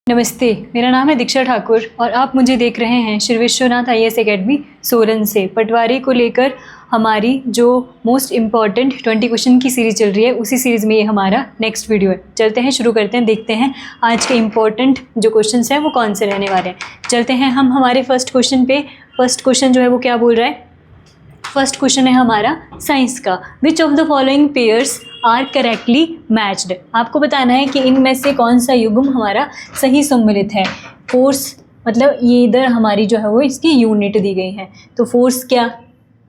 नमस्ते, मेरा नाम है दीक्षा ठाकुर और आप मुझे देख रहे हैं श्री विश्वनाथ IAS एकेडमी सोलन से। पटवारी को लेकर हमारी जो मोस्ट इम्पॉर्टेंट 20 क्वेश्चन की सीरीज़ चल रही है, उसी सीरीज़ में ये हमारा नेक्स्ट वीडियो है। चलते हैं, शुरू करते हैं, देखते हैं आज के इम्पॉर्टेंट जो क्वेश्चन हैं वो कौन से रहने वाले हैं। चलते हैं हम हमारे फर्स्ट क्वेश्चन पे। फर्स्ट क्वेश्चन जो है वो क्या बोल रहा है? फर्स्ट क्वेश्चन है हमारा साइंस का। Which of the following pairs are correctly matched. आपको बताना है कि इनमें से कौन सा युग्म हमारा सही सम्मिलित है। फोर्स मतलब ये इधर हमारी जो है वो इसकी यूनिट दी गई है, तो फोर्स क्या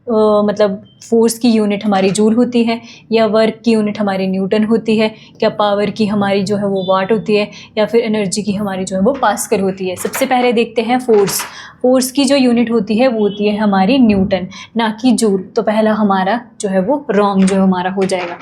मतलब फोर्स की यूनिट हमारी जूल होती है, या वर्क की यूनिट हमारी न्यूटन होती है, क्या पावर की हमारी जो है वो वाट होती है, या फिर एनर्जी की हमारी जो है वो पास्कल होती है। सबसे पहले देखते हैं फोर्स। फोर्स की जो यूनिट होती है वो होती है हमारी न्यूटन, ना कि जूल। तो पहला हमारा जो है वो रॉन्ग जो हमारा हो जाएगा।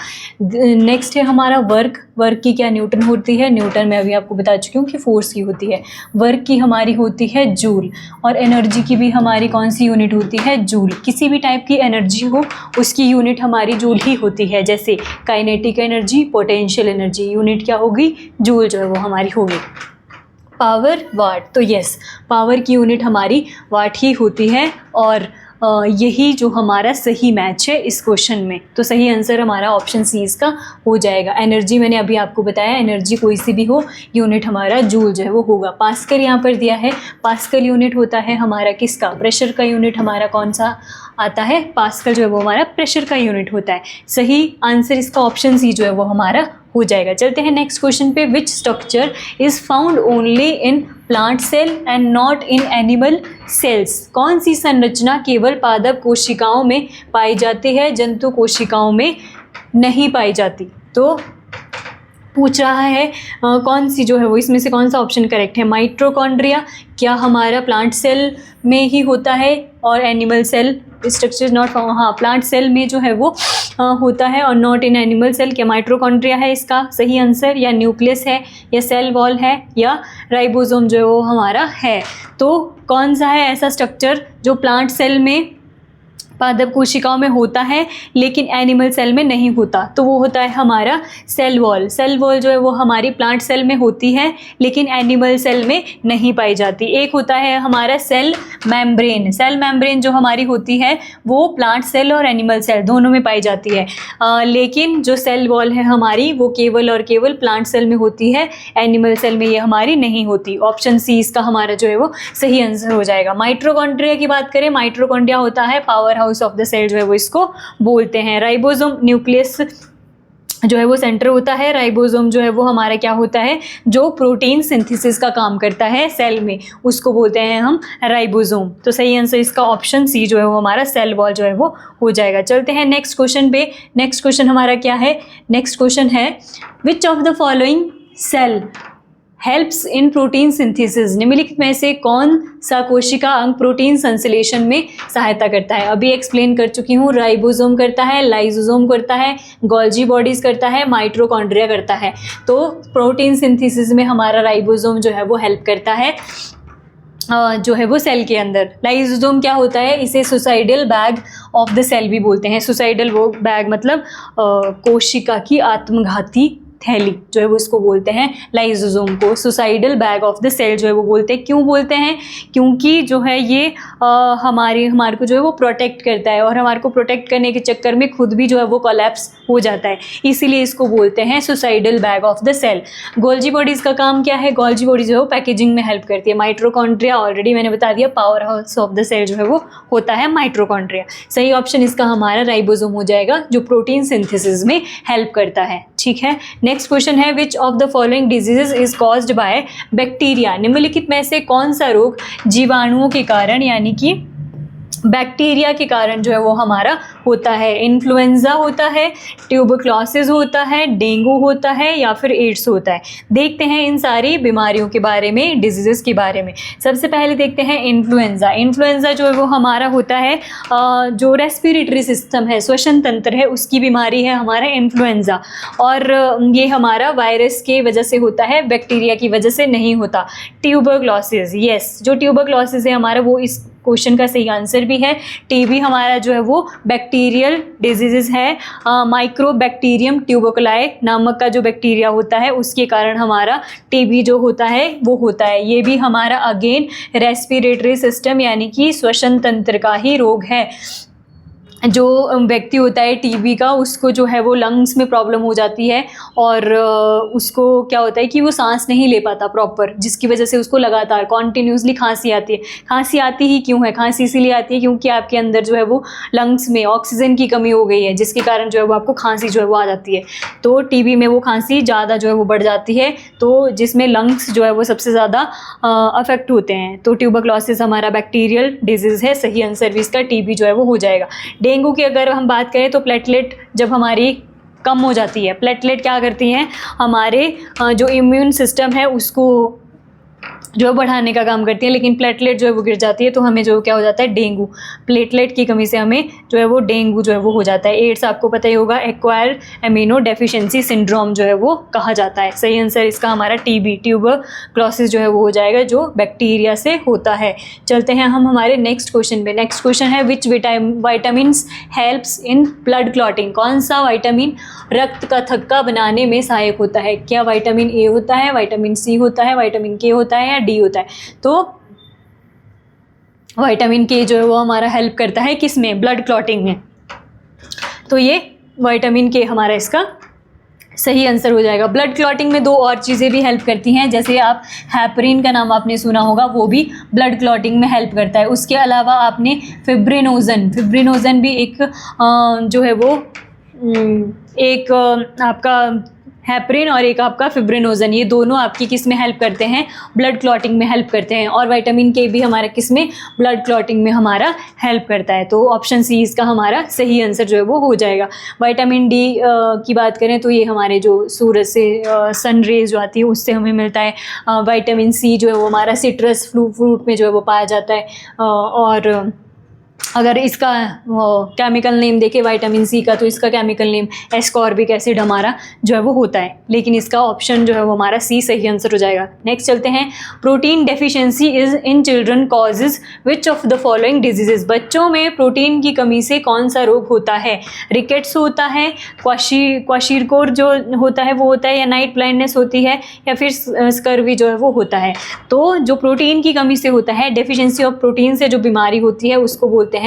नेक्स्ट है हमारा वर्क। वर्क की क्या न्यूटन होती है? न्यूटन मैं अभी आपको बता चुकी हूँ कि फोर्स की होती है। वर्क की हमारी होती है जूल, और एनर्जी की भी हमारी कौन सी यूनिट होती है? जूल। किसी भी टाइप की एनर्जी हो उसकी यूनिट हमारी जूल ही होती है, जैसे kinetic energy, potential energy, unit क्या होगी? जूल जो है वो हमारी होगी। पावर, वाट, तो यस, पावर की यूनिट हमारी वाट ही होती है, और यही जो हमारा सही मैच है इस क्वेश्चन में। तो सही आंसर हमारा ऑप्शन सी इसका हो जाएगा। एनर्जी मैंने अभी आपको बताया, एनर्जी कोई सी भी हो, यूनिट हमारा जूल जो है वो होगा। पास्कल यहाँ पर दिया है, पास्कल यूनिट होता है हमारा किसका? प्रेशर का यूनिट हमारा कौन सा आता है? पास्कल जो है वो हमारा प्रेशर का यूनिट होता है। सही आंसर इसका ऑप्शन सी जो है वो हमारा हो जाएगा। चलते हैं नेक्स्ट क्वेश्चन पे। Which structure is found only in plant cell and not in animal cells. कौन सी संरचना केवल पादप कोशिकाओं में पाई जाती है, जंतु कोशिकाओं में नहीं पाई जाती? तो पूछ रहा है कौन सी जो है वो, इसमें से कौन सा ऑप्शन करेक्ट है? माइटोकॉन्ड्रिया क्या हमारा प्लांट सेल में ही होता है, और animal cell structure not found, हाँ प्लांट सेल में जो है वो होता है, और नॉट इन एनिमल सेल। क्या माइटोकॉन्ड्रिया है इसका सही आंसर, या न्यूक्लियस है, या सेल वॉल है, या राइबोसोम जो है वो हमारा है? तो कौन सा है ऐसा स्ट्रक्चर जो प्लांट सेल में पादप कोशिकाओं में होता है लेकिन एनिमल सेल में नहीं होता? तो वो होता है हमारा सेल वॉल। सेल वॉल जो है वो हमारी प्लांट सेल में होती है लेकिन एनिमल सेल में नहीं पाई जाती। एक होता है हमारा सेल मेम्ब्रेन। सेल मेम्ब्रेन जो हमारी होती है वो प्लांट सेल और एनिमल सेल दोनों में पाई जाती है, लेकिन जो सेल वॉल है हमारी वो केवल और केवल प्लांट सेल में होती है, एनिमल सेल में ये हमारी नहीं होती। ऑप्शन सी इसका हमारा जो है वो सही आंसर हो जाएगा। माइटोकॉन्ड्रिया की बात करें, माइटोकॉन्ड्रिया होता है power house of the cell जो है वो इसको बोलते हैं। राइबोसोम न्यूक्लियस जो है वो सेंटर होता है। राइबोसोम जो है वो हमारा क्या होता है? जो प्रोटीन सिंथेसिस का काम करता है सेल में, उसको बोलते हैं हम राइबोसोम। तो सही आंसर इसका ऑप्शन सी जो है वो हमारा सेल वॉल जो है वो हो जाएगा। चलते हैं नेक्स्ट क्वेश्चन पे। नेक्स्ट क्वेश्चन हमारा क्या है? नेक्स्ट क्वेश्चन है which of the following cell helps in protein synthesis. निम्नलिखित में से कौन सा कोशिका अंग प्रोटीन संश्लेषण में सहायता करता है? अभी एक्सप्लेन कर चुकी हूँ। राइबोसोम करता है, लाइसोसोम करता है, गोल्जी बॉडीज करता है, माइटोकॉन्ड्रिया करता है। तो प्रोटीन सिंथेसिस में हमारा राइबोसोम जो है वो हेल्प करता है जो है वो सेल के अंदर। लाइसोसोम क्या होता है? इसे suicidal bag of the cell भी बोलते हैं। सुसाइडल वो बैग मतलब कोशिका की आत्मघाती थैली जो है वो इसको बोलते हैं लाइसोसोम को। Suicidal bag of the cell जो है वो बोलते हैं। क्यों बोलते हैं? क्योंकि जो है ये हमारे को जो है वो प्रोटेक्ट करता है, और हमारे को प्रोटेक्ट करने के चक्कर में खुद भी जो है वो कोलैप्स हो जाता है, इसीलिए इसको बोलते हैं suicidal bag of the cell. Golgi bodies का काम क्या है? गोल्जी बॉडी जो है वो पैकेजिंग में हेल्प करती है। माइटोकॉन्ड्रिया ऑलरेडी मैंने बता दिया, power house of the cell जो है वो होता है माइटोकॉन्ड्रिया। सही ऑप्शन इसका हमारा राइबोसोम हो जाएगा, जो प्रोटीन सिंथेसिस में हेल्प करता है। ठीक है, नेक्स्ट क्वेश्चन है which of the following diseases is caused by bacteria. निम्नलिखित में से कौन सा रोग जीवाणुओं के कारण यानी कि बैक्टीरिया के कारण जो है वो हमारा होता है? इन्फ्लुएंजा होता है, ट्यूबरक्लोसिस होता है, डेंगू होता है, या फिर एड्स होता है? देखते हैं इन सारी बीमारियों के बारे में, डिजीज़ के बारे में। सबसे पहले देखते हैं इन्फ्लुएंजा। इन्फ्लुएंजा जो है वो हमारा होता है जो रेस्पिरेटरी सिस्टम है, श्वसन तंत्र है, उसकी बीमारी है हमारा इन्फ्लुएंजा, और ये हमारा वायरस के वजह से होता है, बैक्टीरिया की वजह से नहीं होता। ट्यूबरक्लोसिस, यस, जो ट्यूबरक्लोसिस है हमारा वो इस क्वेश्चन का सही आंसर भी है। टीबी हमारा जो है वो बैक्टीरियल डिजीजेस है। माइक्रोबैक्टीरियम ट्यूबरकुलाई नामक का जो बैक्टीरिया होता है उसके कारण हमारा टीबी जो होता है वो होता है। ये भी हमारा अगेन रेस्पिरेटरी सिस्टम यानी कि श्वसन तंत्र का ही रोग है। जो व्यक्ति होता है टीबी का, उसको जो है वो लंग्स में प्रॉब्लम हो जाती है और उसको क्या होता है कि वो सांस नहीं ले पाता प्रॉपर, जिसकी वजह से उसको लगातार कॉन्टिन्यूसली खांसी आती है। खांसी आती ही क्यों है? खांसी इसीलिए आती है क्योंकि आपके अंदर जो है वो लंग्स में ऑक्सीजन की कमी हो गई है, जिसके कारण जो है वो आपको खांसी जो है वो आ जाती है। तो टीबी में वो खांसी ज़्यादा जो है वो बढ़ जाती है, तो जिसमें लंग्स जो है वो सबसे ज़्यादा अफेक्ट होते हैं। तो ट्यूबरक्लोसिस हमारा बैक्टीरियल डिजीज़ है, सही आंसर भी इसका टीबी जो है वो हो जाएगा। डेंगू की अगर हम बात करें तो प्लेटलेट जब हमारी कम हो जाती है, प्लेटलेट क्या करती हैं, हमारे जो इम्यून सिस्टम है उसको जो है बढ़ाने का काम करती है, लेकिन प्लेटलेट जो है वो गिर जाती है तो हमें जो क्या हो जाता है, डेंगू। प्लेटलेट की कमी से हमें जो है वो डेंगू जो है वो हो जाता है। एड्स आपको पता ही होगा, एक्वायर एमिनो डेफिशिएंसी सिंड्रोम जो है वो कहा जाता है। सही आंसर इसका हमारा टीबी ट्यूबरक्लोसिस जो है वो हो जाएगा, जो बैक्टीरिया से होता है। चलते हैं हम हमारे नेक्स्ट क्वेश्चन पे। नेक्स्ट क्वेश्चन है which vitamins helps in blood clotting. कौन सा विटामिन रक्त का थक्का बनाने में सहायक होता है? क्या विटामिन ए होता है, विटामिन सी होता है, विटामिन के होता है या डी होता है? तो विटामिन के जो है वो हमारा हेल्प करता है किसमें? ब्लड क्लॉटिंग में। तो ये विटामिन के हमारा इसका सही आंसर हो जाएगा। ब्लड क्लॉटिंग में दो और चीज़ें भी हेल्प करती हैं, जैसे आप हेपरिन का नाम आपने सुना होगा, वो भी ब्लड क्लॉटिंग में हेल्प करता है। उसके अलावा आपने फिब्रिनोजन भी एक जो है वो एक आपका हेपरिन और एक आपका फिब्रिनोजन, ये दोनों आपकी किस में हेल्प करते हैं? ब्लड क्लॉटिंग में हेल्प करते हैं। और विटामिन के भी हमारा किस में? ब्लड क्लॉटिंग में हमारा हेल्प करता है। तो ऑप्शन सी इसका हमारा सही आंसर जो है वो हो जाएगा। विटामिन डी की बात करें तो ये हमारे जो सूरज से सन रेज जो आती है उससे हमें मिलता है। विटामिन सी जो है वो हमारा सिट्रस फ्रूट में जो है वो पाया जाता है। और अगर इसका केमिकल नेम देखें विटामिन सी का, तो इसका केमिकल नेम एस्कॉर्बिक एसिड हमारा जो है वो होता है, लेकिन इसका ऑप्शन जो है वो हमारा सी सही आंसर हो जाएगा। नेक्स्ट चलते हैं। Protein deficiency is in children causes which of the following diseases. बच्चों में प्रोटीन की कमी से कौन सा रोग होता है? रिकेट्स होता है, क्वाशीरकोर जो होता है वो होता है, या नाइट ब्लाइंडनेस होती है, या फिर स्कर्वी जो है वो होता है। तो जो प्रोटीन की कमी से होता है, डेफिशिएंसी ऑफ प्रोटीन से जो बीमारी होती है उसको बोलते हैं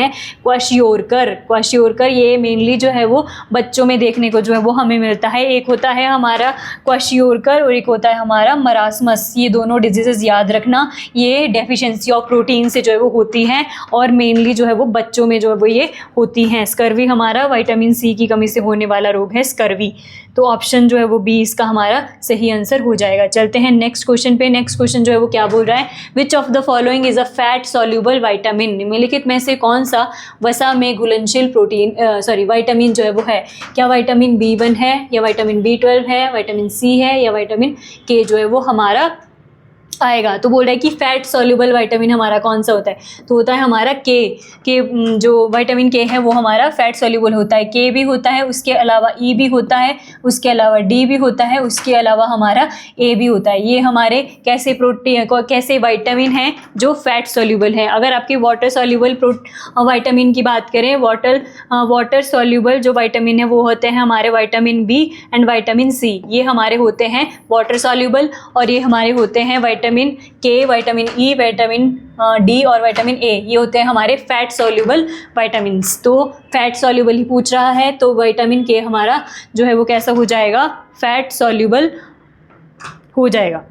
क्वाशियोरकर। ये मेनली जो है वो बच्चों में देखने को जो है वो हमें मिलता है। एक होता है हमारा क्वाशियोरकर और एक होता है हमारा मरासमस। ये दोनों डिजीजेस याद रखना, ये डेफिशिएंसी ऑफ प्रोटीन से जो है वो होती हैं और मेनली जो है वो बच्चों में जो है वो ये होती हैं। स्कर्वी हमारा विटामिन सी की कमी से होने वाला रोग है स्कर्वी। तो ऑप्शन जो है वो बी इसका हमारा सही आंसर हो जाएगा। चलते हैं नेक्स्ट क्वेश्चन पे। नेक्स्ट क्वेश्चन जो है वो क्या बोल रहा है? Which of the following is a fat soluble vitamin. निम्नलिखित में से कौन सा वसा में घुलनशील विटामिन जो है वो है? क्या विटामिन B1 है, या विटामिन B12 है, विटामिन सी है, या विटामिन के जो है वो हमारा आएगा? तो बोल रहा है कि फैट सॉल्युबल विटामिन हमारा कौन सा होता है? तो होता है हमारा के जो विटामिन के है वो हमारा फैट सॉल्युबल होता है। के भी होता है, उसके अलावा ई भी होता है, उसके अलावा डी भी होता है, उसके अलावा हमारा ए भी होता है। ये हमारे कैसे विटामिन हैं जो फैट सॉल्युबल है। अगर आपके वाटर सॉल्युबल विटामिन की बात करें, वाटर सॉल्युबल जो विटामिन है वो होते हैं हमारे vitamin B and vitamin C. ये हमारे होते हैं वाटर सॉल्युबल और ये हमारे होते हैं विटामिन के, विटामिन ई, विटामिन डी और विटामिन ए। ये होते हैं हमारे फैट सॉल्युबल विटामिन्स। तो फैट सॉल्युबल ही पूछ रहा है, तो विटामिन के हमारा जो है वो कैसा हो जाएगा? फैट सॉल्युबल हो जाएगा।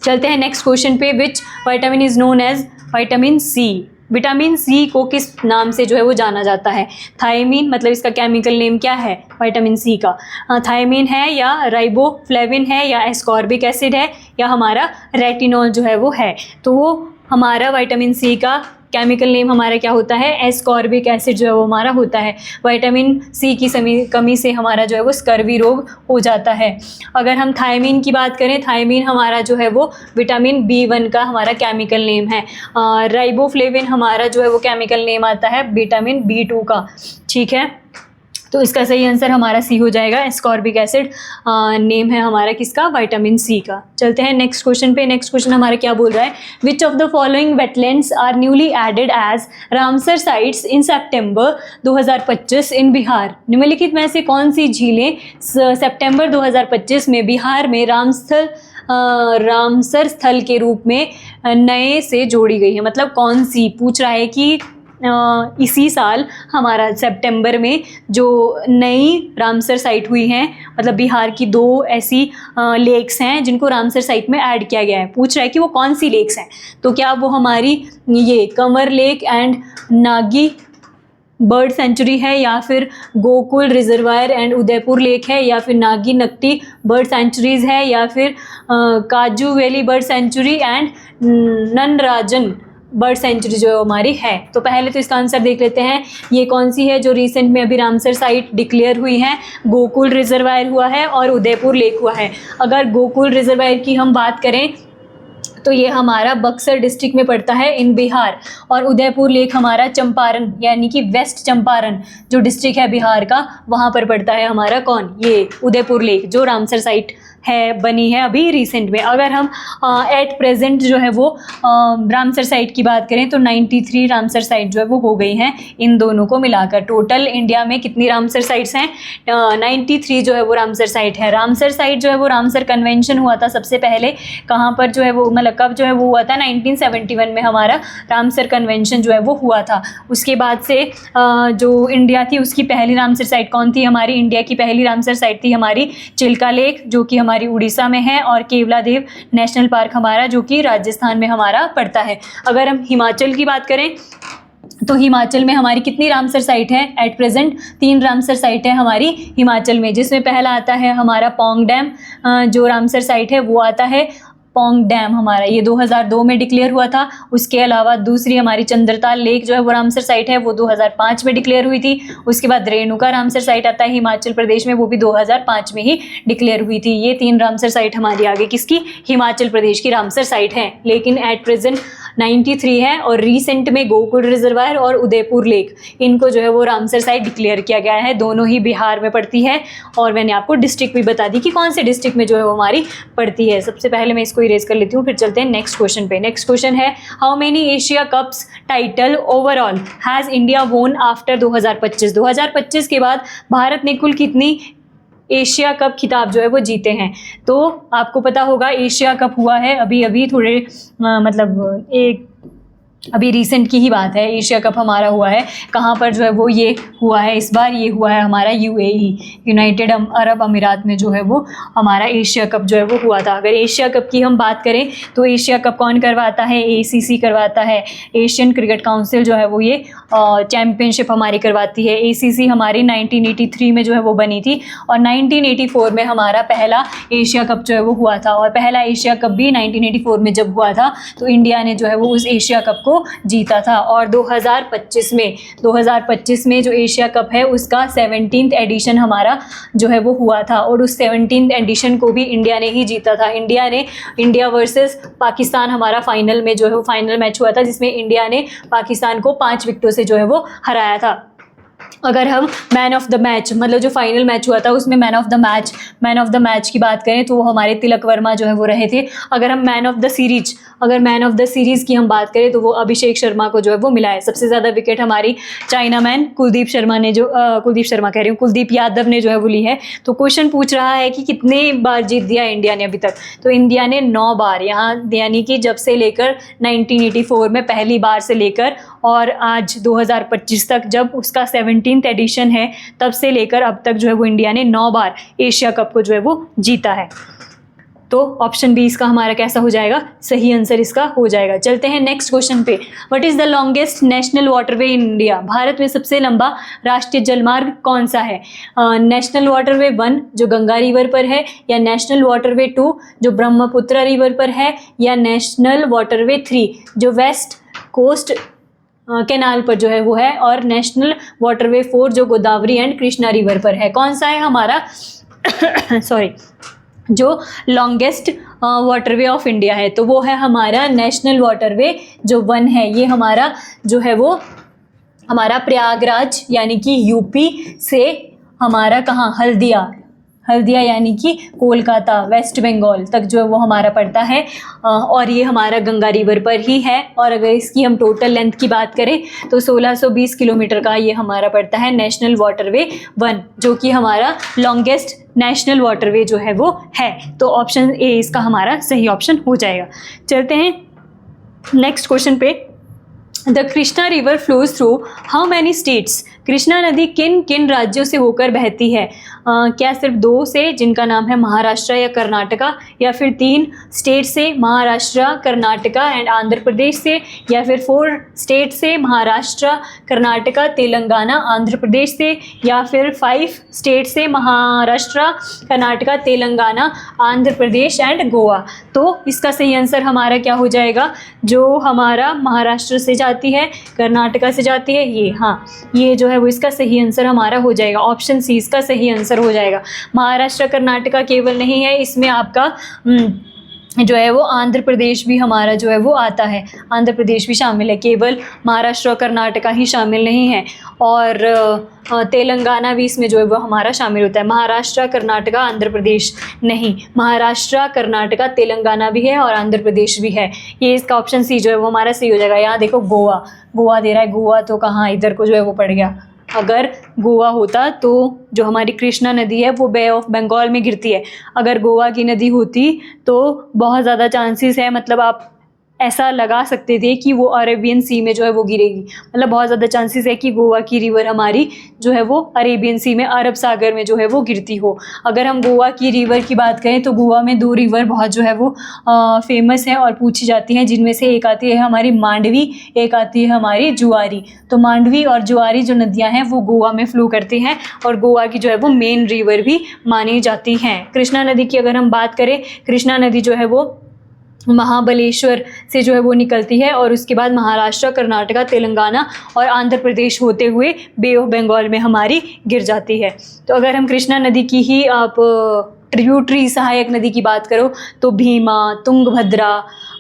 चलते हैं नेक्स्ट क्वेश्चन पे। Which vitamin is known as vitamin C. Vitamin C को किस नाम से जो है वो जाना जाता है? थायमीन, मतलब इसका केमिकल नेम क्या है विटामिन सी का? थायमीन है, या राइबोफ्लेविन है, या एस्कॉर्बिक एसिड है, या हमारा रेटिनॉल जो है वो है? तो वो हमारा विटामिन सी का केमिकल नेम हमारा क्या होता है? एस्कॉर्बिक एसिड जो है वो हमारा होता है। विटामिन सी की कमी से हमारा जो है वो स्कर्वी रोग हो जाता है। अगर हम थायमीन की बात करें, थायमीन हमारा जो है वो विटामिन B1 का हमारा केमिकल नेम है। राइबोफ्लेविन हमारा जो है वो केमिकल नेम आता है विटामिन B2 का। ठीक है, तो इसका सही आंसर हमारा सी हो जाएगा। एस्कॉर्बिक एसिड नेम है हमारा किसका, विटामिन सी का। चलते हैं नेक्स्ट क्वेश्चन पे। नेक्स्ट क्वेश्चन हमारा क्या बोल रहा है, which of the following wetlands are newly added as Ramsar sites in सितंबर 2025 इन बिहार। निम्नलिखित में से कौन सी झीलें सितंबर 2025 में बिहार में रामसर स्थल के रूप में नए से जोड़ी गई है। मतलब कौन सी, पूछ रहा है कि इसी साल हमारा सितंबर में जो नई रामसर साइट हुई हैं, मतलब बिहार की 2 ऐसी लेक्स हैं जिनको रामसर साइट में ऐड किया गया है। पूछ रहा है कि वो कौन सी लेक्स हैं। तो क्या वो हमारी ये Kanwar lake and Nagi bird sanctuary है, या फिर Gokul reservoir and Udaipur lake है, या फिर नागी नकटी बर्ड सेंचुरीज है, या फिर काजू वैली बर्ड सेंचुरी एंड ननराजन बर्ड सेंचुरी जो हमारी है। तो पहले तो इसका आंसर देख लेते हैं, ये कौन सी है जो रिसेंट में अभी रामसर साइट डिक्लेयर हुई है। गोकुल रिजर्वायर हुआ है और उदयपुर लेक हुआ है। अगर गोकुल रिजर्वायर की हम बात करें तो ये हमारा बक्सर डिस्ट्रिक्ट में पड़ता है इन बिहार, और उदयपुर लेक हमारा चंपारण यानी कि वेस्ट चंपारण जो डिस्ट्रिक्ट है बिहार का, वहाँ पर पड़ता है हमारा कौन, ये उदयपुर लेक जो रामसर साइट है, बनी है अभी रिसेंट में। अगर हम एट प्रेजेंट जो है वो रामसर साइट की बात करें तो 93 रामसर साइट जो है वो हो गई हैं इन दोनों को मिलाकर। टोटल इंडिया में कितनी रामसर साइट्स हैं, 93 जो है वो रामसर साइट है। रामसर साइट जो है वो रामसर कन्वेंशन हुआ था सबसे पहले, कहाँ पर जो है वो, मतलब कब जो है वो हुआ था, 1971 में हमारा रामसर कन्वेंशन जो है वो हुआ था। उसके बाद से जो इंडिया थी उसकी पहली रामसर साइट कौन थी, हमारी इंडिया की पहली रामसर साइट थी हमारी चिल्का लेक जो कि हमारी उड़ीसा में है, और केवलादेव नेशनल पार्क हमारा जो कि राजस्थान में हमारा पड़ता है। अगर हम हिमाचल की बात करें तो हिमाचल में हमारी कितनी रामसर साइट है, एट प्रेजेंट 3 रामसर साइट है हमारी हिमाचल में, जिसमें पहला आता है हमारा पौंग डैम जो रामसर साइट है वो आता है पौंग डैम हमारा, ये 2002 में डिक्लेयर हुआ था। उसके अलावा दूसरी हमारी चंद्रताल लेक जो है वो रामसर साइट है, वो 2005 में डिक्लेयर हुई थी। उसके बाद रेणुका रामसर साइट आता है हिमाचल प्रदेश में, वो भी 2005 में ही डिक्लेयर हुई थी। ये 3 रामसर साइट हमारी आगे किसकी, हिमाचल प्रदेश की रामसर साइट है। लेकिन एट प्रेजेंट 93 है, और रिसेंट में गोकुल रिजर्वायर और उदयपुर लेक, इनको जो है वो रामसर साइट डिक्लेयर किया गया है। दोनों ही बिहार में पड़ती है, और मैंने आपको डिस्ट्रिक्ट भी बता दी कि कौन से डिस्ट्रिक्ट में जो है वो हमारी पड़ती है। सबसे पहले मैं इसको इरेज कर लेती हूँ, फिर चलते हैं नेक्स्ट क्वेश्चन पे। नेक्स्ट क्वेश्चन है, how many Asia cups title overall has India वोन आफ्टर 2025। 2025 के बाद भारत ने कुल कितनी एशिया कप खिताब जो है वो जीते हैं। तो आपको पता होगा एशिया कप हुआ है अभी अभी थोड़े मतलब एक अभी रिसेंट की ही बात है, एशिया कप हमारा हुआ है। कहाँ पर जो है वो ये हुआ है, इस बार ये हुआ है हमारा यूएई, यूनाइटेड अरब अमीरात में जो है वो हमारा एशिया कप जो है वो हुआ था। अगर एशिया कप की हम बात करें तो एशिया कप कौन करवाता है, एसीसी करवाता है, एशियन क्रिकेट काउंसिल जो है वो ये चैम्पियनशिप हमारी करवाती है। एसीसी हमारी 1983 में जो है वो बनी थी, और 1984 में हमारा पहला एशिया कप जो है वो हुआ था। और पहला एशिया कप भी 1984 में जब हुआ था तो इंडिया ने जो है वो उस एशिया कप जीता था। और 2025 में जो एशिया कप है उसका 17th एडिशन हमारा जो है वो हुआ था, और उस 17th एडिशन को भी इंडिया ने ही जीता था। इंडिया वर्सेस पाकिस्तान हमारा फाइनल में जो है वो फाइनल मैच हुआ था, जिसमें इंडिया ने पाकिस्तान को 5 विकेटों से जो है वो हराया था। अगर हम मैन ऑफ द मैच, मतलब जो फाइनल मैच हुआ था उसमें मैन ऑफ द मैच की बात करें तो वो हमारे तिलक वर्मा जो है वो रहे थे। अगर हम मैन ऑफ द सीरीज़ की हम बात करें तो वो अभिषेक शर्मा को जो है वो मिला है। सबसे ज़्यादा विकेट हमारी चाइना मैन कुलदीप यादव ने जो है वो ली है। तो क्वेश्चन पूछ रहा है कि कितने बार जीत दिया इंडिया ने अभी तक, तो इंडिया ने 9 बार, यहाँ यानी कि जब से लेकर 1984 में पहली बार से लेकर और आज 2025 तक जब उसका 17th एडिशन है, तब से लेकर अब तक जो है वो इंडिया ने 9 बार एशिया कप को जो है वो जीता है। तो ऑप्शन बी इसका हमारा कैसा हो जाएगा, सही आंसर इसका हो जाएगा। चलते हैं नेक्स्ट क्वेश्चन पे। What is the longest national waterway in India. Bharat में सबसे लंबा राष्ट्रीय जलमार्ग कौन सा है। नेशनल वाटरवे 1 जो गंगा रिवर पर है, या नेशनल वाटरवे 2 जो ब्रह्मपुत्र रिवर पर है, या नेशनल वाटरवे 3 जो वेस्ट कोस्ट कैनाल पर जो है वो है, और नेशनल वाटरवे 4 जो गोदावरी एंड कृष्णा रिवर पर है। कौन सा है हमारा जो लॉन्गेस्ट वाटरवे ऑफ इंडिया है, तो वो है हमारा नेशनल वाटरवे जो 1 है। ये हमारा जो है वो हमारा प्रयागराज यानी कि यूपी से हमारा कहाँ, हल्दिया, हल्दिया यानी कि कोलकाता, वेस्ट बंगाल तक जो है वो हमारा पड़ता है। और ये हमारा गंगा रिवर पर ही है। और अगर इसकी हम टोटल लेंथ की बात करें तो 1620 किलोमीटर का ये हमारा पड़ता है नेशनल वाटरवे 1, जो कि हमारा लॉन्गेस्ट नेशनल वाटरवे जो है वो है। तो ऑप्शन ए इसका हमारा सही ऑप्शन हो जाएगा। चलते हैं नेक्स्ट क्वेश्चन पे। The Krishna river flows through how many states? Krishna नदी किन किन राज्यों से होकर बहती है? क्या सिर्फ 2 से, जिनका नाम है महाराष्ट्र या कर्नाटका, या फिर 3 स्टेट से, महाराष्ट्र, कर्नाटका एंड आंध्र प्रदेश से, या फिर 4 स्टेट से, महाराष्ट्र, कर्नाटका, तेलंगाना, आंध्र प्रदेश से, या फिर 5 स्टेट से, महाराष्ट्र, कर्नाटका, तेलंगाना, आंध्र प्रदेश एंड गोवा? तो इसका सही आंसर हमारा क्या हो जाएगा? जो हमारा महाराष्ट्र से जाती है, कर्नाटका से जाती है, ये, हाँ, ये जो है वो इसका सही आंसर हमारा हो जाएगा। ऑप्शन सी इसका सही आंसर हो जाएगा। महाराष्ट्र कर्नाटका केवल नहीं है, इसमें आपका जो है वो आंध्र प्रदेश भी हमारा जो है वो आता है, आंध्र प्रदेश भी शामिल है, केवल महाराष्ट्र और कर्नाटका ही शामिल नहीं है। और तेलंगाना भी इसमें जो है वो हमारा शामिल होता है। महाराष्ट्र, कर्नाटका, आंध्र प्रदेश नहीं, महाराष्ट्र, कर्नाटका, तेलंगाना भी है और आंध्र प्रदेश भी है। ये इसका ऑप्शन सी जो है वो हमारा सही हो जाएगा। यहाँ देखो गोवा, गोवा दे रहा है, गोवा तो कहाँ, इधर को जो है वो पड़ गया। अगर गोवा होता तो जो हमारी कृष्णा नदी है वो बे ऑफ बंगाल में गिरती है। अगर गोवा की नदी होती तो बहुत ज़्यादा चांसेस है, मतलब आप ऐसा लगा सकते थे कि वो अरेबियन सी में जो है वो गिरेगी। मतलब बहुत ज़्यादा चांसेस है कि गोवा की रिवर हमारी जो है वो अरेबियन सी में, अरब सागर में जो है वो गिरती हो। अगर हम गोवा की रिवर की बात करें तो गोवा में 2 रिवर बहुत जो है वो फेमस है और पूछी जाती हैं, जिनमें से एक आती है हमारी मांडवी, एक आती है हमारी जुआरी। तो मांडवी और जुआरी जो नदियाँ हैं वो गोवा में फ्लो करती हैं और गोवा की जो है वो मेन रिवर भी मानी जाती हैं। कृष्णा नदी की अगर हम बात करें, कृष्णा नदी जो है वो महाबलेश्वर से जो है वो निकलती है और उसके बाद महाराष्ट्र, कर्नाटका, तेलंगाना और आंध्र प्रदेश होते हुए बे ऑफ बंगाल में हमारी गिर जाती है। तो अगर हम कृष्णा नदी की ही आप ट्रिब्यूटरी सहायक नदी की बात करो तो भीमा, तुंगभद्रा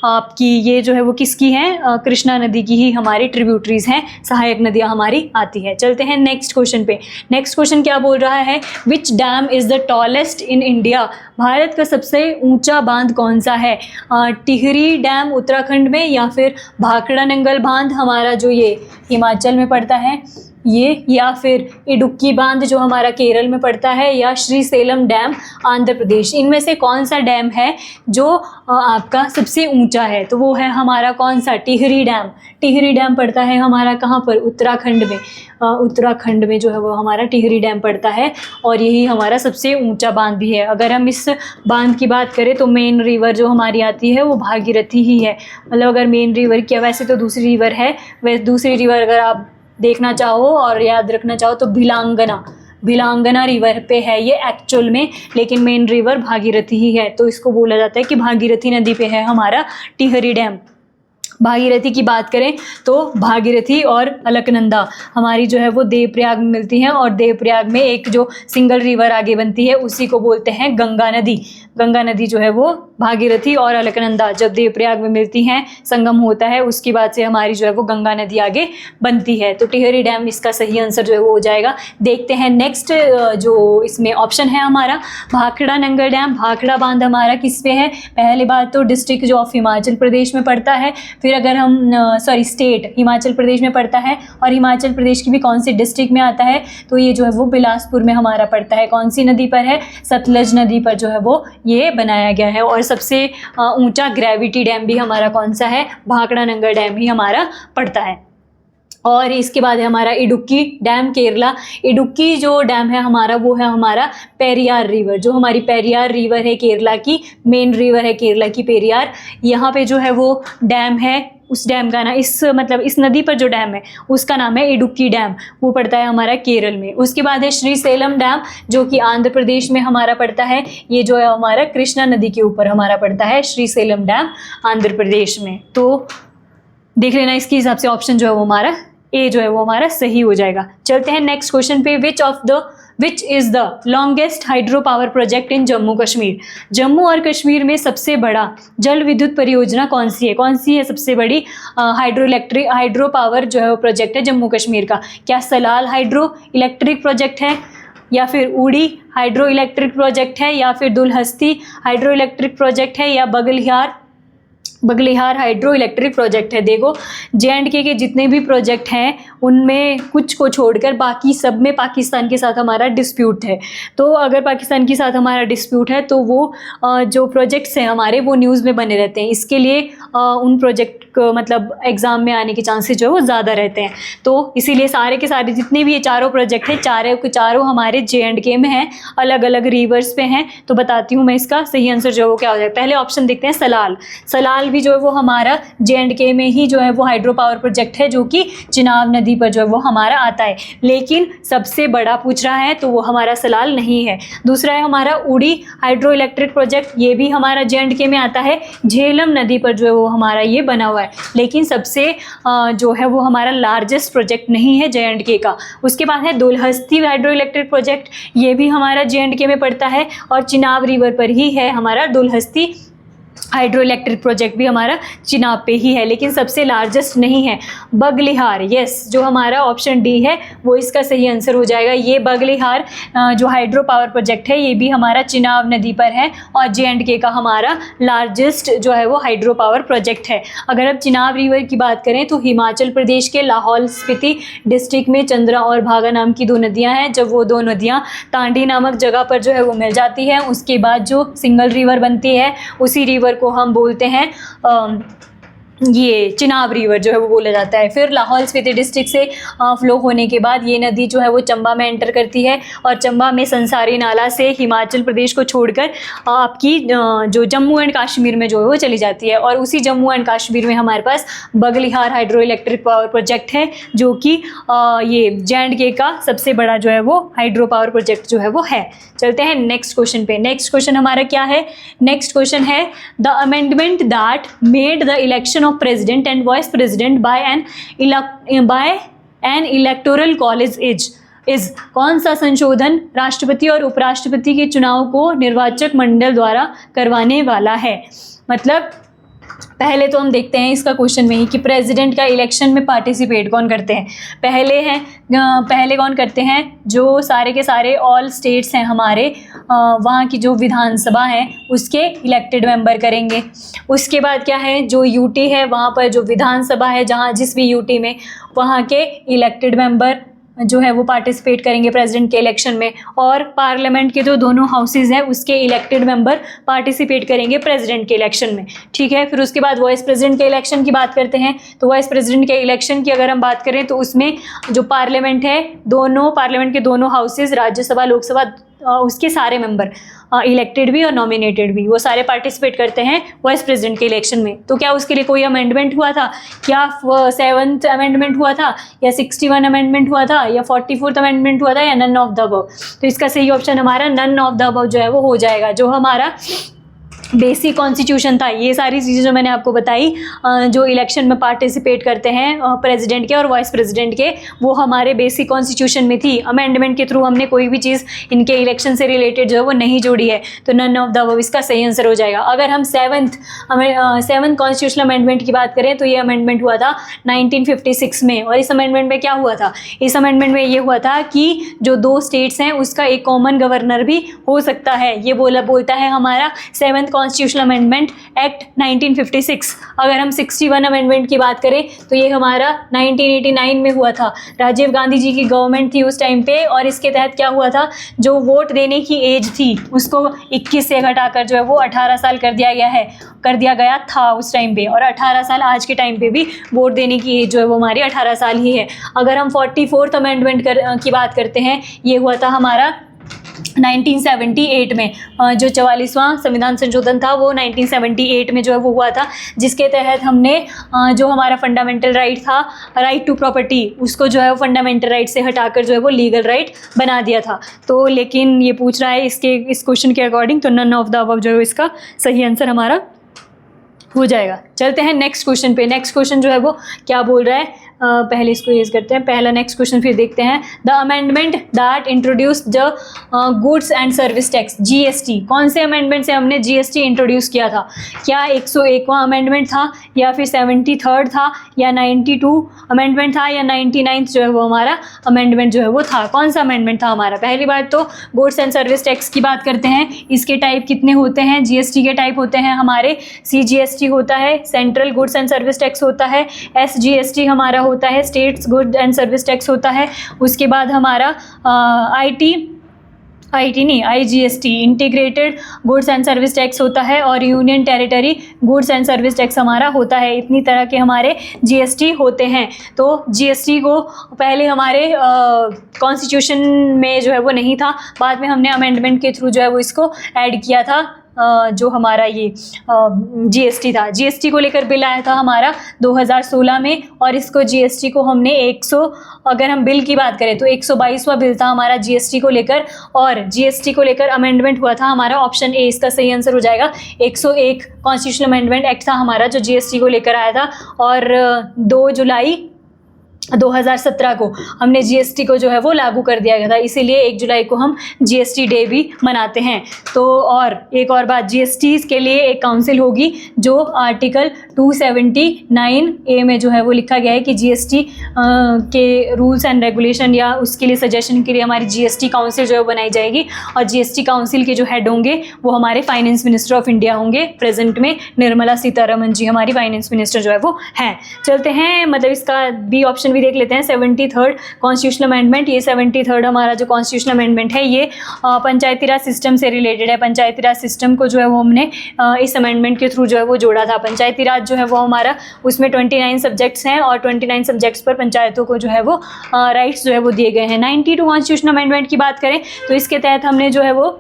आपकी ये जो है वो किसकी हैं? कृष्णा नदी की ही हमारी ट्रिब्यूटरीज हैं, सहायक नदियाँ हमारी आती है। चलते हैं नेक्स्ट क्वेश्चन पे। नेक्स्ट क्वेश्चन क्या बोल रहा है? Which dam is the tallest in India? Bharat का सबसे ऊंचा बांध कौन सा है? टिहरी डैम उत्तराखंड में, या फिर भाखड़ा नंगल बांध हमारा जो ये हिमाचल में पड़ता है ये, या फिर इडुक्की बांध जो हमारा केरल में पड़ता है, या श्रीसेलम डैम आंध्र प्रदेश? इनमें से कौन सा डैम है जो आपका सबसे ऊंचा है? तो वो है हमारा कौन सा? टिहरी डैम। टिहरी डैम पड़ता है हमारा कहाँ पर? उत्तराखंड में। उत्तराखंड में जो है वो हमारा टिहरी डैम पड़ता है और यही हमारा सबसे ऊंचा बांध भी है। अगर हम इस बांध की बात करें तो मेन रिवर जो हमारी आती है वो भागीरथी ही है। मतलब अगर मेन रिवर की, वैसे तो दूसरी रिवर है, वैसे दूसरी रिवर अगर आप देखना चाहो और याद रखना चाहो तो भिलांगना रिवर पे है ये एक्चुअल में, लेकिन मेन रिवर भागीरथी ही है। तो इसको बोला जाता है कि भागीरथी नदी पे है हमारा टिहरी डैम। भागीरथी की बात करें तो भागीरथी और अलकनंदा हमारी जो है वो देवप्रयाग में मिलती हैं और देवप्रयाग में एक जो सिंगल रिवर आगे बनती है उसी को बोलते हैं गंगा नदी। गंगा नदी जो है वो भागीरथी और अलकनंदा जब देवप्रयाग में मिलती हैं, संगम होता है, उसके बाद से हमारी जो है वो गंगा नदी आगे बनती है। तो टिहरी डैम इसका सही आंसर जो है वो हो जाएगा। देखते हैं नेक्स्ट जो इसमें ऑप्शन है हमारा भाखड़ा नंगल डैम। भाखड़ा बांध हमारा किस पे है? पहली बात तो डिस्ट्रिक्ट जो ऑफ हिमाचल प्रदेश में पड़ता है, फिर अगर हम स्टेट हिमाचल प्रदेश में पड़ता है और हिमाचल प्रदेश की भी कौन सी डिस्ट्रिक्ट में आता है? तो ये जो है वो बिलासपुर में हमारा पड़ता है। कौन सी नदी पर है? सतलज नदी पर जो है वो ये बनाया गया है। और सबसे ऊंचा ग्रेविटी डैम भी हमारा कौन सा है? भाखड़ा नंगल डैम ही हमारा पड़ता है। और इसके बाद है हमारा इडुक्की डैम केरला। इडुक्की जो डैम है हमारा वो है हमारा पेरियार रिवर। जो हमारी पेरियार रिवर है केरला की, मेन रिवर है केरला की पेरियार, यहाँ पे जो है वो डैम है, उस डैम का ना इस नदी पर जो डैम है उसका नाम है इडुक्की डैम, वो पड़ता है हमारा केरल में। उसके बाद है श्रीसेलम डैम जो कि आंध्र प्रदेश में हमारा पड़ता है। ये जो है हमारा कृष्णा नदी के ऊपर हमारा पड़ता है श्रीसेलम डैम आंध्र प्रदेश में। तो देख लेना इसके हिसाब से ऑप्शन जो है वो हमारा ए जो है वो हमारा सही हो जाएगा। चलते हैं नेक्स्ट क्वेश्चन पे। Which is the longest hydro power project in Jammu Kashmir? Jammu और कश्मीर में सबसे बड़ा जल विद्युत परियोजना कौन सी है? कौन सी है सबसे बड़ी हाइड्रो पावर जो है वो प्रोजेक्ट है जम्मू कश्मीर का? क्या सलाल हाइड्रो इलेक्ट्रिक प्रोजेक्ट है, या फिर उड़ी हाइड्रो इलेक्ट्रिक प्रोजेक्ट है, या फिर दुलहस्ती हाइड्रो इलेक्ट्रिक प्रोजेक्ट है, या बगलिहार हाइड्रो इलेक्ट्रिक प्रोजेक्ट है। देखो J&K के जितने भी प्रोजेक्ट हैं उनमें कुछ को छोड़कर बाकी सब में पाकिस्तान के साथ हमारा डिस्प्यूट है। तो अगर पाकिस्तान के साथ हमारा डिस्प्यूट है तो वो जो प्रोजेक्ट्स हैं हमारे वो न्यूज़ में बने रहते हैं। इसके लिए उन प्रोजेक्ट को मतलब एग्ज़ाम में आने के चांसेस जो है वो ज़्यादा रहते हैं। तो इसीलिए सारे के सारे जितने भी ये चारों प्रोजेक्ट हैं चारों के चारों हमारे J&K में हैं, अलग अलग रिवर्स पे हैं। तो बताती हूँ मैं इसका सही आंसर जो है वो क्या हो जाएगा। पहले ऑप्शन देखते हैं सलाल भी जो है वो हमारा J&K में ही जो है वो हाइड्रो पावर प्रोजेक्ट है जो कि चिनाब नदी पर जो है वो हमारा आता है। लेकिन सबसे बड़ा पूछ रहा है तो वो हमारा सलाल नहीं है। दूसरा है हमारा उड़ी हाइड्रो इलेक्ट्रिक प्रोजेक्ट, ये भी हमारा J&K में आता है, झेलम नदी पर जो है वो हमारा ये बना हुआ है। लेकिन सबसे जो है वो हमारा लार्जेस्ट प्रोजेक्ट नहीं है J&K का। उसके बाद है दुलहस्ती हाइड्रो इलेक्ट्रिक प्रोजेक्ट, ये भी हमारा J&K में पड़ता है और चिनाब रिवर पर ही है हमारा दुलहस्ती हाइड्रो इलेक्ट्रिक प्रोजेक्ट भी हमारा चिनाब पे ही है, लेकिन सबसे लार्जेस्ट नहीं है। बगलिहार, यस, जो हमारा ऑप्शन डी है वो इसका सही आंसर हो जाएगा। ये बगलिहार जो हाइड्रो पावर प्रोजेक्ट है ये भी हमारा चिनाब नदी पर है और J&K का हमारा लार्जेस्ट जो है वो हाइड्रो पावर प्रोजेक्ट है। अगर अब चिनाब रिवर की बात करें तो हिमाचल प्रदेश के लाहौल स्पीति डिस्ट्रिक्ट में चंद्रा और भागा नाम की दो नदियाँ हैं। जब वो दो नदियाँ तांडी नामक जगह पर जो है वो मिल जाती है उसके बाद जो सिंगल रिवर बनती है उसी रिवर को हम बोलते हैं ये चिनाब रिवर जो है वो बोला जाता है। फिर लाहौल स्पीति डिस्ट्रिक्ट से फ्लो होने के बाद ये नदी जो है वो चंबा में एंटर करती है और चंबा में संसारी नाला से हिमाचल प्रदेश को छोड़कर आपकी जो जम्मू एंड कश्मीर में जो है वो चली जाती है। और उसी जम्मू एंड कश्मीर में हमारे पास Baglihar hydro electric power project है जो कि ये J&K का सबसे बड़ा जो है वो हाइड्रो पावर प्रोजेक्ट जो है वो है। चलते हैं नेक्स्ट क्वेश्चन पे। नेक्स्ट क्वेश्चन हमारा क्या है? नेक्स्ट क्वेश्चन है the amendment that made the election of president and vice president by an electoral college is कौन सा संशोधन राष्ट्रपति और उपराष्ट्रपति के चुनाव को निर्वाचक मंडल द्वारा करवाने वाला है? मतलब पहले तो हम देखते हैं इसका क्वेश्चन में ही कि प्रेसिडेंट का इलेक्शन में पार्टिसिपेट कौन करते हैं। पहले कौन करते हैं? जो सारे के सारे ऑल स्टेट्स हैं हमारे वहाँ की जो विधानसभा है उसके इलेक्टेड मेंबर करेंगे। उसके बाद क्या है, जो यूटी है वहाँ पर जो विधानसभा है जहाँ जिस भी यूटी में वहाँ के इलेक्टेड मेंबर जो है वो पार्टिसिपेट करेंगे प्रेसिडेंट के इलेक्शन में। और पार्लियामेंट के जो दोनों हाउसेज हैं उसके इलेक्टेड मेंबर पार्टिसिपेट करेंगे प्रेसिडेंट के इलेक्शन में। ठीक है, फिर उसके बाद वाइस प्रेसिडेंट के इलेक्शन की बात करते हैं। तो वाइस प्रेसिडेंट के इलेक्शन की अगर हम बात करें तो उसमें जो पार्लियामेंट है पार्लियामेंट के दोनों हाउसेज राज्यसभा लोकसभा उसके सारे मेंबर इलेक्टेड भी और नॉमिनेटेड भी वो सारे पार्टिसिपेट करते हैं वाइस प्रेसिडेंट के इलेक्शन में। तो क्या उसके लिए कोई अमेंडमेंट हुआ था? क्या 7th अमेंडमेंट हुआ था या 61 अमेंडमेंट हुआ था या 44th अमेंडमेंट हुआ था या नन ऑफ द अबव? तो इसका सही ऑप्शन हमारा नन ऑफ द अबव जो है वो हो जाएगा। जो हमारा बेसिक कॉन्स्टिट्यूशन था, ये सारी चीज़ें जो मैंने आपको बताई जो इलेक्शन में पार्टिसिपेट करते हैं प्रेसिडेंट के और वाइस प्रेसिडेंट के, वो हमारे बेसिक कॉन्स्टिट्यूशन में थी। अमेंडमेंट के थ्रू हमने कोई भी चीज़ इनके इलेक्शन से रिलेटेड जो है वो नहीं जोड़ी है। तो नन ऑफ द अबव इसका सही आंसर हो जाएगा। अगर हम 7th कॉन्स्टिट्यूशनल अमेंडमेंट की बात करें तो ये अमेंडमेंट हुआ था 1956 में। और इस अमेंडमेंट में क्या हुआ था? इस अमेंडमेंट में ये हुआ था कि जो 2 स्टेट्स हैं उसका एक कॉमन गवर्नर भी हो सकता है। ये बोलता है हमारा 7th कॉन्स्टिट्यूशनल अमेंडमेंट एक्ट 1956। अगर हम 61 अमेंडमेंट की बात करें तो ये हमारा 1989 में हुआ था। राजीव गांधी जी की गवर्नमेंट थी उस टाइम पे और इसके तहत क्या हुआ था, जो वोट देने की एज थी उसको 21 से घटाकर जो है वो 18 साल कर दिया गया था उस टाइम पे। और 18 साल आज के टाइम पे भी वोट देने की एज जो है वो हमारी 18 साल ही है। अगर हम 44th अमेंडमेंट की बात करते हैं, ये हुआ था हमारा 1978 में। जो 44वां संविधान संशोधन था वो 1978 में जो है वो हुआ था, जिसके तहत हमने जो हमारा फंडामेंटल राइट था, राइट टू प्रॉपर्टी, उसको जो है वो फंडामेंटल राइट से हटाकर जो है वो लीगल राइट बना दिया था। तो लेकिन ये पूछ रहा है इस क्वेश्चन के अकॉर्डिंग, तो नन ऑफ द अबव जो है इसका सही आंसर हमारा हो जाएगा। चलते हैं नेक्स्ट क्वेश्चन पे। नेक्स्ट क्वेश्चन जो है वो क्या बोल रहा है, पहले इसको यूज़ करते हैं, पहला नेक्स्ट क्वेश्चन फिर देखते हैं। The amendment that introduced the goods and service tax GST, कौन से अमेंडमेंट से हमने GST इंट्रोड्यूस किया था? क्या 101वां अमेंडमेंट था, या फिर 73rd था, या 92 अमेंडमेंट था, या 99th जो है वो हमारा अमेंडमेंट जो है वो था? कौन सा अमेंडमेंट था हमारा? पहली बात तो गुड्स एंड सर्विस टैक्स की बात करते हैं। इसके टाइप कितने होते हैं? GST के टाइप होते हैं हमारे, CGST होता है, central goods and service tax होता है, SGST हमारा होता है, states good and service tax होता है। उसके बाद हमारा IGST integrated goods and service tax होता है, और union territory goods and service tax हमारा होता है। इतनी तरह के हमारे GST होते हैं। तो GST को पहले हमारे कॉन्स्टिट्यूशन में जो है वो नहीं था, बाद में हमने अमेंडमेंट के थ्रू जो है वो इसको ऐड किया था। जो हमारा ये GST था, GST को लेकर बिल आया था हमारा 2016 में, और इसको GST को हमने अगर हम बिल की बात करें तो 122वां बिल था हमारा GST को लेकर, और GST को लेकर अमेंडमेंट हुआ था हमारा, ऑप्शन ए इसका सही आंसर हो जाएगा। 101 कॉन्स्टिट्यूशनल अमेंडमेंट एक्ट था हमारा जो GST को लेकर आया था, और 2 जुलाई 2017 को हमने GST को जो है वो लागू कर दिया गया था, इसीलिए 1 जुलाई को हम GST डे भी मनाते हैं। तो और एक और बात, GST के लिए एक काउंसिल होगी जो आर्टिकल 279A में जो है वो लिखा गया है कि GST के रूल्स एंड रेगुलेशन या उसके लिए सजेशन के लिए हमारी GST काउंसिल जो है बनाई जाएगी, और GST काउंसिल के जो हेड होंगे वो हमारे फाइनेंस मिनिस्टर ऑफ इंडिया होंगे। प्रेजेंट में निर्मला सीतारमन जी हमारी फाइनेंस मिनिस्टर जो है वो हैं। चलते हैं, मतलब इसका बी ऑप्शन भी देख लेते हैं। 73rd कॉन्स्टिट्यूशनल अमेंडमेंट, ये 73rd हमारा जो कॉन्स्टिट्यूशनल अमेंडमेंट है ये पंचायती राज सिस्टम से रिलेटेड है। पंचायती राज सिस्टम को जो है वो हमने इस अमेंडमेंट के थ्रू जो है वो जोड़ा था। पंचायती राज जो है वो हमारा, उसमें 29 सब्जेक्ट्स हैं, और 29 सब्जेक्ट्स पर पंचायतों को जो है वो राइट्स जो है वो दिए गए हैं। 92 कॉन्स्टिट्यूशनल अमेंडमेंट की बात करें तो इसके तहत हमने जो है वो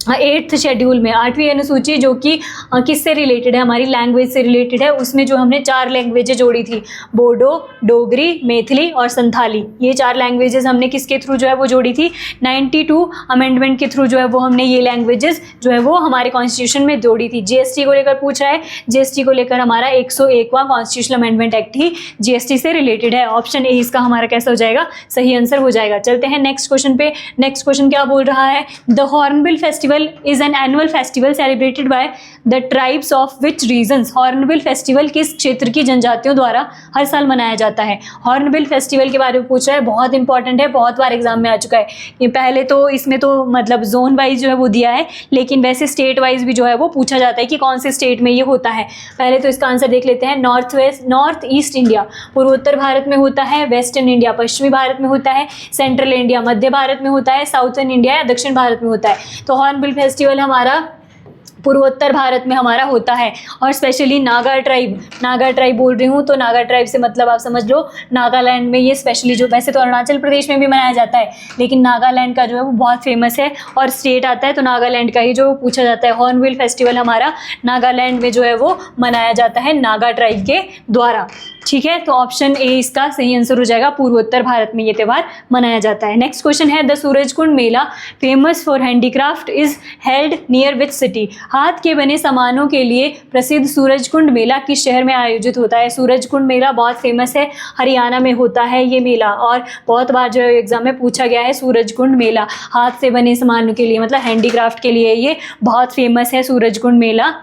8th शेड्यूल में 8वीं अनुसूची, जो कि किससे रिलेटेड है, हमारी लैंग्वेज से रिलेटेड है, उसमें जो हमने 4 लैंग्वेजेज जोड़ी थी, बोडो, डोगरी, मैथिली और संथाली। ये 4 लैंग्वेजेस हमने किसके थ्रू जो है वो जोड़ी थी? 92 अमेंडमेंट के थ्रू जो है वो हमने ये लैंग्वेजेस जो है वो हमारे कॉन्स्टिट्यूशन में जोड़ी थी। GST को लेकर पूछ रहा है, GST को लेकर हमारा 101वां कॉन्स्टिट्यूशनल अमेंडमेंट एक्ट ही GST से रिलेटेड है। ऑप्शन ए इसका हमारा कैसा हो जाएगा? सही आंसर हो जाएगा। चलते हैं नेक्स्ट क्वेश्चन पे। नेक्स्ट क्वेश्चन क्या बोल रहा है? The hornbill festival is an annual festival celebrated by the tribes of which regions? Hornbill festival किस क्षेत्र की जनजातियों द्वारा हर साल मनाया जाता है? हॉर्नबिल फेस्टिवल के बारे में पूछ रहा है, बहुत इंपॉर्टेंट है, बहुत बार एग्जाम में आ चुका है ये। पहले तो इसमें तो मतलब जोन वाइज जो है वो दिया है, लेकिन वैसे स्टेट वाइज भी जो है वो पूछा जाता है कि कौन से स्टेट में ये होता है। पहले तो इसका आंसर देख लेते हैं। नॉर्थ ईस्ट इंडिया पूर्वोत्तर भारत में होता है, वेस्टर्न इंडिया पश्चिमी भारत में होता है, सेंट्रल इंडिया मध्य भारत में होता है, साउथर्न इंडिया या दक्षिण भारत में होता है। तो हॉर्नबिल फेस्टिवल हमारा पूर्वोत्तर भारत में हमारा होता है, और स्पेशली नागा ट्राइब बोल रही हूँ तो नागा ट्राइब से मतलब आप समझ लो नागालैंड में ये स्पेशली, जो वैसे तो अरुणाचल प्रदेश में भी मनाया जाता है लेकिन नागालैंड का जो है वो बहुत फेमस है, और स्टेट आता है तो नागालैंड का ही जो पूछा जाता है। हॉर्नबिल फेस्टिवल हमारा नागालैंड में जो है वो मनाया जाता है नागा ट्राइब के द्वारा। ठीक है, तो ऑप्शन ए इसका सही आंसर हो जाएगा। पूर्वोत्तर भारत में ये त्यौहार मनाया जाता है। नेक्स्ट क्वेश्चन है, the Surajkund Mela famous for handicraft is held near which city? हाथ के बने सामानों के लिए प्रसिद्ध सूरजकुंड मेला किस शहर में आयोजित होता है? सूरजकुंड मेला बहुत फेमस है, हरियाणा में होता है ये मेला, और बहुत बार जो एग्जाम में पूछा गया है सूरजकुंड मेला। हाथ से बने सामानों के लिए मतलब हैंडीक्राफ्ट के लिए ये बहुत फेमस है सूरजकुंड मेला।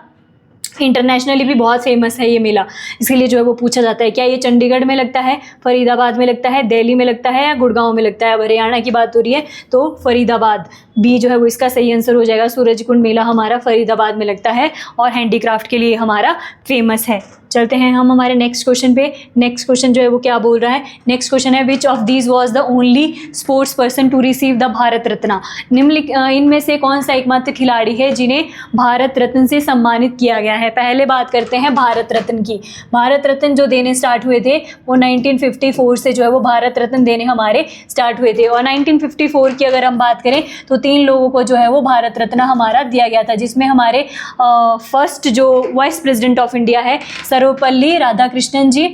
इंटरनेशनली भी बहुत फेमस है ये मेला, इसके लिए जो है वो पूछा जाता है। क्या ये चंडीगढ़ में लगता है, फरीदाबाद में लगता है, दिल्ली में लगता है, या गुड़गांव में लगता है? अब हरियाणा की बात हो रही है तो फरीदाबाद, बी जो है वो इसका सही आंसर हो जाएगा। सूरजकुंड मेला हमारा फरीदाबाद में लगता है और हैंडीक्राफ्ट के लिए हमारा फेमस है। चलते हैं हम हमारे नेक्स्ट क्वेश्चन पे। नेक्स्ट क्वेश्चन जो है वो क्या बोल रहा है? नेक्स्ट क्वेश्चन है, which of these was the only sports person to receive the Bharat Ratna? इनमें से कौन सा एकमात्र खिलाड़ी है जिन्हें भारत रत्न से सम्मानित किया गया है? पहले बात करते हैं भारत रत्न की। भारत रत्न जो देने स्टार्ट हुए थे वो 1954 से जो है वो भारत रत्न देने हमारे स्टार्ट हुए थे, और 1954 की अगर हम बात करें तो 3 लोगों को जो है वो भारत रत्न हमारा दिया गया था, जिसमें हमारे फर्स्ट जो वाइस प्रेसिडेंट ऑफ इंडिया है सर्वपल्ली राधाकृष्णन जी,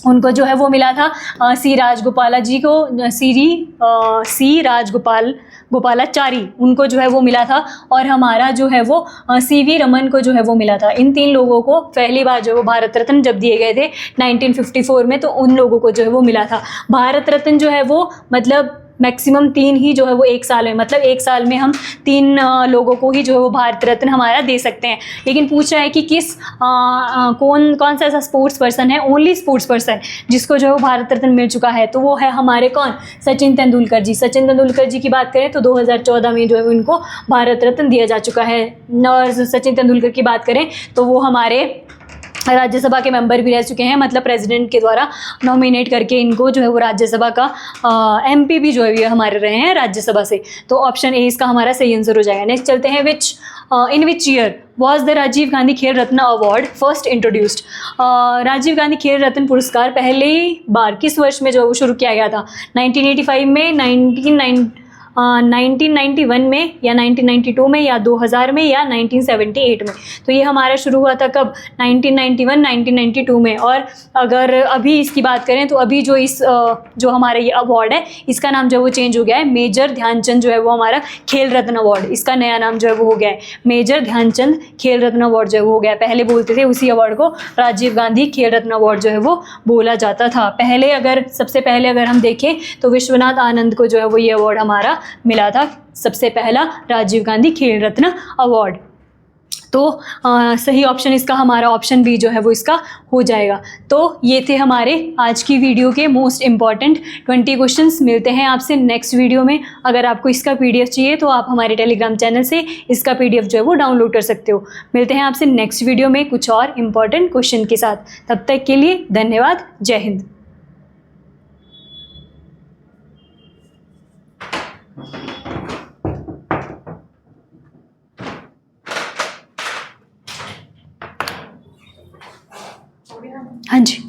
उनको जो है वो मिला था। सी राजगोपाल जी को सी राजगोपाल गोपालाचारी, उनको जो है वो मिला था, और हमारा जो है वो CV रमन को जो है वो मिला था। इन 3 लोगों को पहली बार जो है वो भारत रत्न जब दिए गए थे 1954 में, तो उन लोगों को जो है वो मिला था। भारत रत्न जो है वो मतलब मैक्सिमम 3 ही जो है वो एक साल में, मतलब एक साल में हम 3 लोगों को ही जो है वो भारत रत्न हमारा दे सकते हैं। लेकिन पूछ रहा है कि किस कौन सा ऐसा स्पोर्ट्स पर्सन है, ओनली स्पोर्ट्स पर्सन जिसको जो है वो भारत रत्न मिल चुका है, तो वो है हमारे कौन, सचिन तेंदुलकर जी। सचिन तेंदुलकर जी की बात करें तो 2014 में जो है उनको भारत रत्न दिया जा चुका है। और सचिन तेंदुलकर की बात करें तो वो हमारे राज्यसभा के मेंबर भी रह चुके हैं, मतलब प्रेसिडेंट के द्वारा नॉमिनेट करके इनको जो है वो राज्यसभा का MP भी जो है ये हमारे रहे हैं राज्यसभा से। तो ऑप्शन ए इसका हमारा सही आंसर हो जाएगा। नेक्स्ट चलते हैं, in which year was the Rajiv Gandhi Khel Ratna award first introduced. Rajiv Gandhi Khel Ratna पुरस्कार पहली बार किस वर्ष में जो वो शुरू किया गया था? 1985 में, 1991 में, या 1992 में, या 2000 में, या 1978 में? तो ये हमारा शुरू हुआ था कब? 1991, 1992 में। और अगर अभी इसकी बात करें तो अभी जो जो हमारा ये अवार्ड है इसका नाम जो है वो चेंज हो गया है, मेजर ध्यानचंद जो है वो हमारा खेल रत्न अवार्ड, इसका नया नाम जो है वो हो गया है मेजर ध्यानचंद खेल रत्न अवार्ड जो है वो हो गया है। पहले बोलते थे उसी अवार्ड को राजीव गांधी खेल रत्न अवार्ड जो है वो बोला जाता था। सबसे पहले अगर हम देखें तो विश्वनाथ आनंद को जो है वो ये अवार्ड हमारा मिला था, सबसे पहला राजीव गांधी खेल रत्न अवार्ड। तो सही ऑप्शन इसका हमारा ऑप्शन बी जो है वो इसका हो जाएगा। तो ये थे हमारे आज की वीडियो के मोस्ट इम्पॉर्टेंट 20 क्वेश्चंस। मिलते हैं आपसे नेक्स्ट वीडियो में। अगर आपको इसका PDF चाहिए तो आप हमारे टेलीग्राम चैनल से इसका PDF जो है वो डाउनलोड कर सकते हो। मिलते हैं आपसे नेक्स्ट वीडियो में कुछ और इम्पॉर्टेंट क्वेश्चन के साथ। तब तक के लिए धन्यवाद। जय हिंद। हाँ जी।